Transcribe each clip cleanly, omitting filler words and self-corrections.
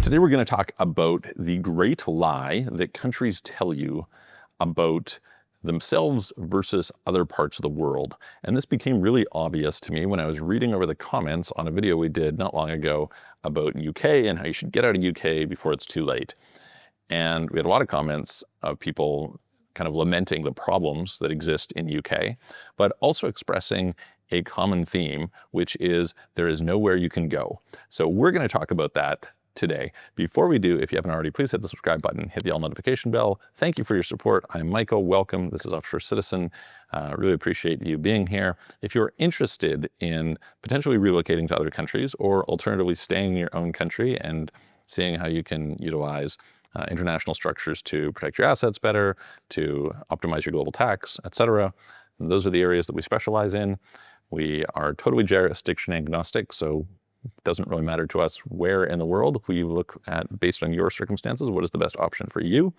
Today we're going to talk about the great lie that countries tell you about themselves versus other parts of the world. And this became really obvious to me when I was reading over the comments on a video we did not long ago about UK and how you should get out of UK before it's too late. And we had a lot of comments of people kind of lamenting the problems that exist in UK, but also expressing a common theme, which is there is nowhere you can go. So we're going to talk about that today. Before we do, if you haven't already, please hit the subscribe button, hit the all notification bell. Thank you for your support. I'm Michael. Welcome. This is Offshore Citizen. Really appreciate you being here. If you're interested in potentially relocating to other countries or alternatively staying in your own country and seeing how you can utilize international structures to protect your assets better, to optimize your global tax, etc., those are the areas that we specialize in. We are totally jurisdiction agnostic, so it doesn't really matter to us where in the world. We look at, based on your circumstances, what is the best option for you,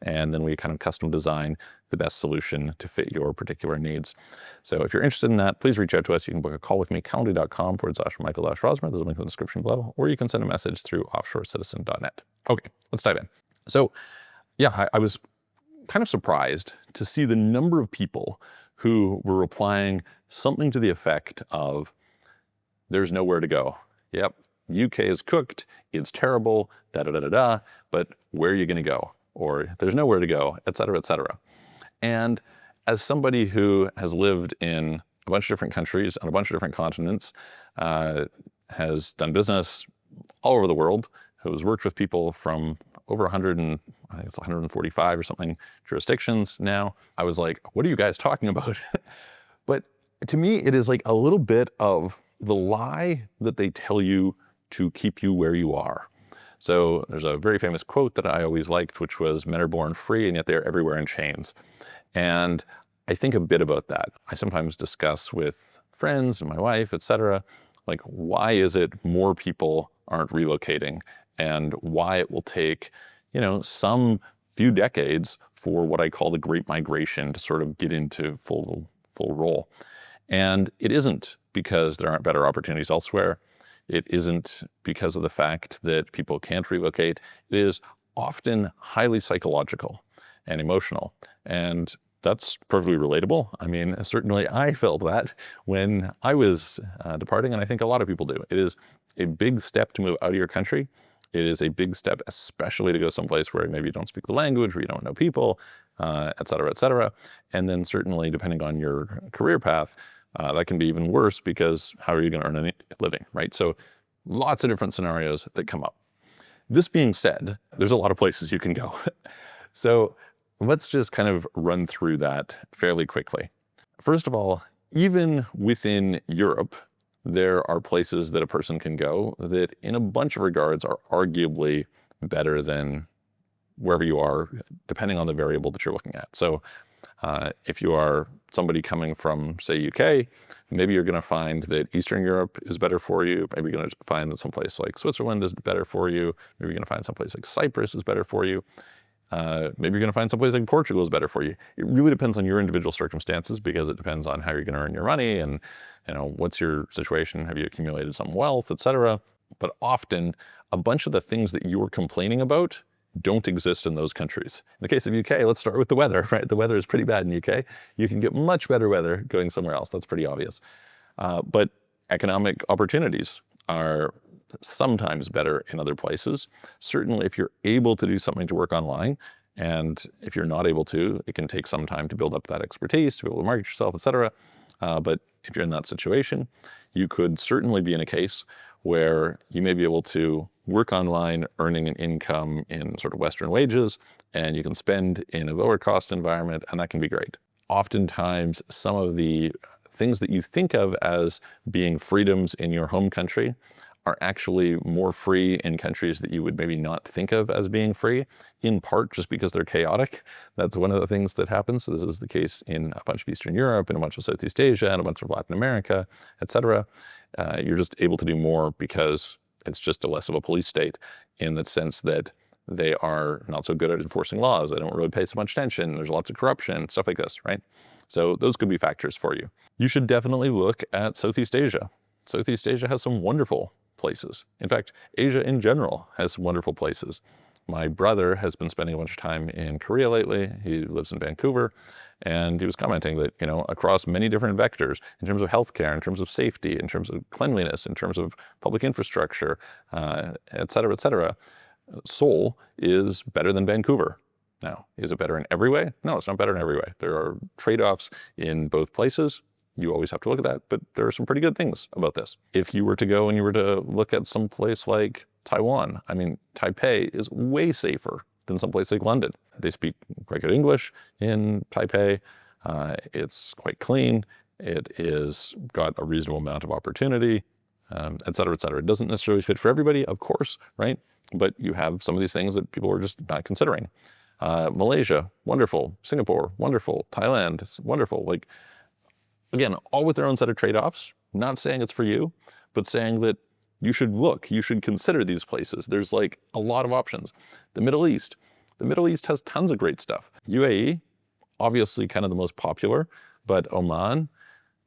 and then we kind of custom design the best solution to fit your particular needs. So if you're interested in that, please reach out to us. You can book a call with me, calendly.com/Michael-Rosmer. There's a link in the description below, or you can send a message through offshorecitizen.net. Okay, let's dive in. So yeah, I was kind of surprised to see the number of people who were replying something to the effect of, there's nowhere to go. Yep, UK is cooked, it's terrible, da-da-da-da-da, but where are you gonna go? Or there's nowhere to go, et cetera, et cetera. And as somebody who has lived in a bunch of different countries on a bunch of different continents, has done business all over the world, who has worked with people from over 100 and I think it's 145 or something jurisdictions now, I was like, what are you guys talking about? But to me, it is like a little bit of the lie that they tell you to keep you where you are. So there's a very famous quote that I always liked, which was, men are born free and yet they're everywhere in chains. And I think a bit about that. I sometimes discuss with friends and my wife, etc., like, why is it more people aren't relocating and why it will take, some few decades for what I call the Great Migration to sort of get into full role. And it isn't because there aren't better opportunities elsewhere. It isn't because of the fact that people can't relocate. It is often highly psychological and emotional. And that's perfectly relatable. I mean, certainly I felt that when I was departing, and I think a lot of people do. It is a big step to move out of your country. It is a big step, especially to go someplace where maybe you don't speak the language, where you don't know people, et cetera, et cetera. And then certainly, depending on your career path, that can be even worse because how are you going to earn a living, right? So lots of different scenarios that come up. This being said, there's a lot of places you can go. So let's just kind of run through that fairly quickly. First of all, even within Europe, there are places that a person can go that in a bunch of regards are arguably better than wherever you are, depending on the variable that you're looking at. So if you are somebody coming from, say, UK, maybe you're going to find that Eastern Europe is better for you. Maybe you're going to find that someplace like Switzerland is better for you. Maybe you're going to find someplace like Cyprus is better for you. Maybe you're going to find someplace like Portugal is better for you. It really depends on your individual circumstances because it depends on how you're going to earn your money and, what's your situation? Have you accumulated some wealth, etc. But often, a bunch of the things that you were complaining about don't exist in those countries. In the case of UK, let's start with the weather, right? The weather is pretty bad in UK. You can get much better weather going somewhere else. That's pretty obvious. But economic opportunities are sometimes better in other places. Certainly, if you're able to do something to work online, and if you're not able to, it can take some time to build up that expertise, to be able to market yourself, etc. But if you're in that situation, you could certainly be in a case where you may be able to work online, earning an income in sort of Western wages, and you can spend in a lower cost environment, and that can be great. Oftentimes, some of the things that you think of as being freedoms in your home country are actually more free in countries that you would maybe not think of as being free, in part just because they're chaotic. That's one of the things that happens. So this is the case in a bunch of Eastern Europe, and a bunch of Southeast Asia, and a bunch of Latin America, etc. You're just able to do more because it's just less of a police state in the sense that they are not so good at enforcing laws. They don't really pay so much attention. There's lots of corruption, stuff like this, right? So those could be factors for you. You should definitely look at Southeast Asia. Southeast Asia has some wonderful places. In fact, Asia in general has some wonderful places. My brother has been spending a bunch of time in Korea lately. He lives in Vancouver, and he was commenting that, across many different vectors, in terms of healthcare, in terms of safety, in terms of cleanliness, in terms of public infrastructure, et cetera, Seoul is better than Vancouver. Now, is it better in every way? No, it's not better in every way. There are trade-offs in both places. You always have to look at that, but there are some pretty good things about this. If you were to go and you were to look at some place like Taiwan, Taipei is way safer than some place like London. They speak quite good English in Taipei. It's quite clean. It is got a reasonable amount of opportunity, et cetera, et cetera. It doesn't necessarily fit for everybody, of course, right? But you have some of these things that people are just not considering. Malaysia, wonderful. Singapore, wonderful. Thailand, wonderful. Again, all with their own set of trade-offs. Not saying it's for you, but saying that you should look, you should consider these places. There's a lot of options. The Middle East has tons of great stuff. UAE, obviously kind of the most popular, but Oman,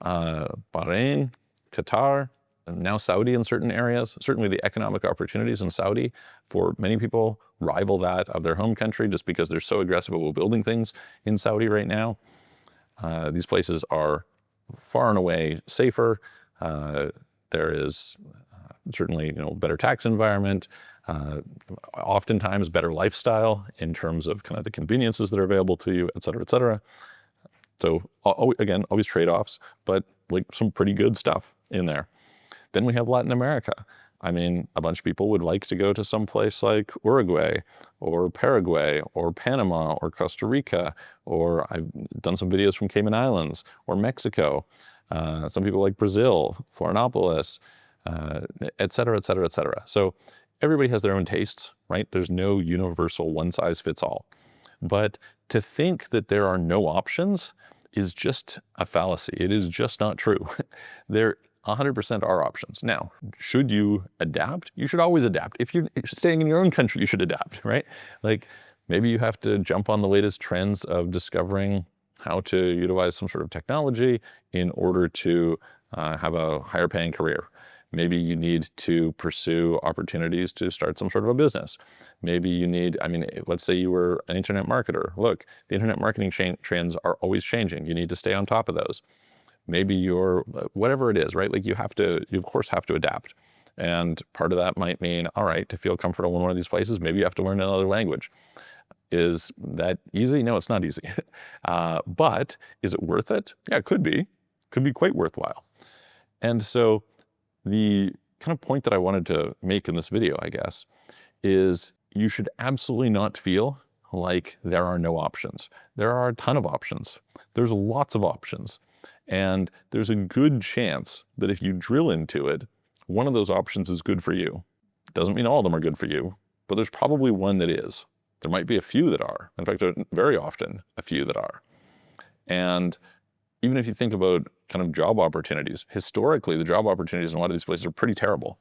Bahrain, Qatar, and now Saudi in certain areas. Certainly the economic opportunities in Saudi for many people rival that of their home country just because they're so aggressive about building things in Saudi right now. These places are far and away safer. There is certainly, better tax environment, oftentimes better lifestyle in terms of kind of the conveniences that are available to you, et cetera, et cetera. So again, always trade-offs, but some pretty good stuff in there. Then we have Latin America. A bunch of people would like to go to some place like Uruguay or Paraguay or Panama or Costa Rica, or I've done some videos from Cayman Islands or Mexico. Some people like Brazil, Florianopolis, et cetera, et cetera, et cetera. So everybody has their own tastes, right? There's no universal one-size-fits-all. But to think that there are no options is just a fallacy. It is just not true. There 100% are options. Now, should you adapt? You should always adapt. If you're staying in your own country, you should adapt, right? Maybe you have to jump on the latest trends of discovering how to utilize some sort of technology in order to have a higher paying career. Maybe you need to pursue opportunities to start some sort of a business. Maybe you need, let's say you were an internet marketer. Look, the internet marketing trends are always changing. You need to stay on top of those. Maybe you're, whatever it is, right? You of course have to adapt. And part of that might mean, all right, to feel comfortable in one of these places, maybe you have to learn another language. Is that easy? No, it's not easy. But is it worth it? Yeah, it could be. Could be quite worthwhile. And so the kind of point that I wanted to make in this video, I guess, is you should absolutely not feel like there are no options. There are a ton of options. There's lots of options. And there's a good chance that if you drill into it, one of those options is good for you. Doesn't mean all of them are good for you, but there's probably one that is. There might be a few that are. In fact, very often a few that are. And even if you think about kind of job opportunities, historically, the job opportunities in a lot of these places are pretty terrible.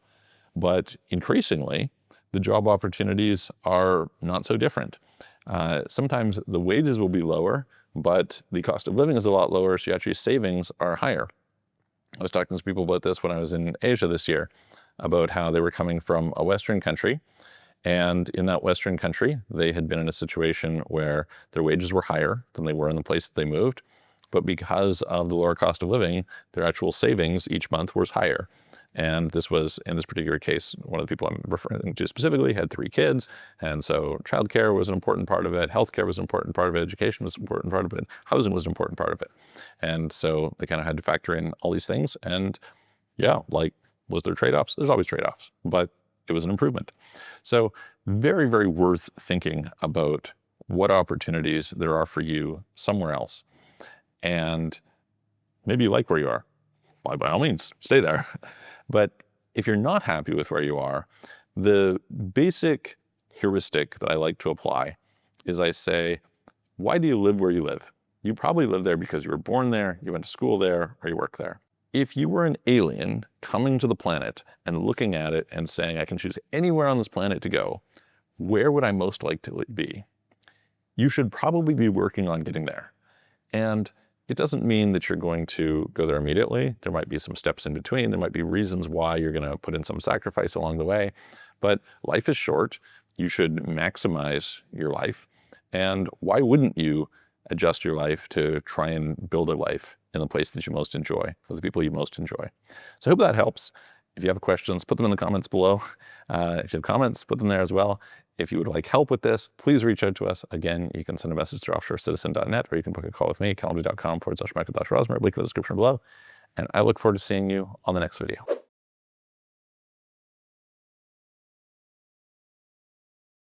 But increasingly, the job opportunities are not so different. Sometimes the wages will be lower, but the cost of living is a lot lower, so actually savings are higher. I was talking to people about this when I was in Asia this year, about how they were coming from a Western country, and in that Western country, they had been in a situation where their wages were higher than they were in the place that they moved, but because of the lower cost of living, their actual savings each month was higher. And this was, in this particular case, one of the people I'm referring to specifically had 3 kids. And so childcare was an important part of it. Healthcare was an important part of it. Education was an important part of it. Housing was an important part of it. And so they kind of had to factor in all these things. And yeah, was there trade-offs? There's always trade-offs, but it was an improvement. So very, very worth thinking about what opportunities there are for you somewhere else. And maybe you like where you are. By all means, stay there. But if you're not happy with where you are, the basic heuristic that I like to apply is I say, why do you live where you live? You probably live there because you were born there, you went to school there, or you work there. If you were an alien coming to the planet and looking at it and saying, I can choose anywhere on this planet to go, where would I most like to be? You should probably be working on getting there. And It doesn't mean that you're going to go there immediately. There might be some steps in between. There might be reasons why you're going to put in some sacrifice along the way. But life is short. You should maximize your life. And why wouldn't you adjust your life to try and build a life in the place that you most enjoy, for the people you most enjoy? So I hope that helps. If you have questions, put them in the comments below. If you have comments, put them there as well. If you would like help with this, please reach out to us. Again, you can send a message to offshorecitizen.net, or you can book a call with me, calendly.com/Michael-Rosmer. Link in the description below. And I look forward to seeing you on the next video.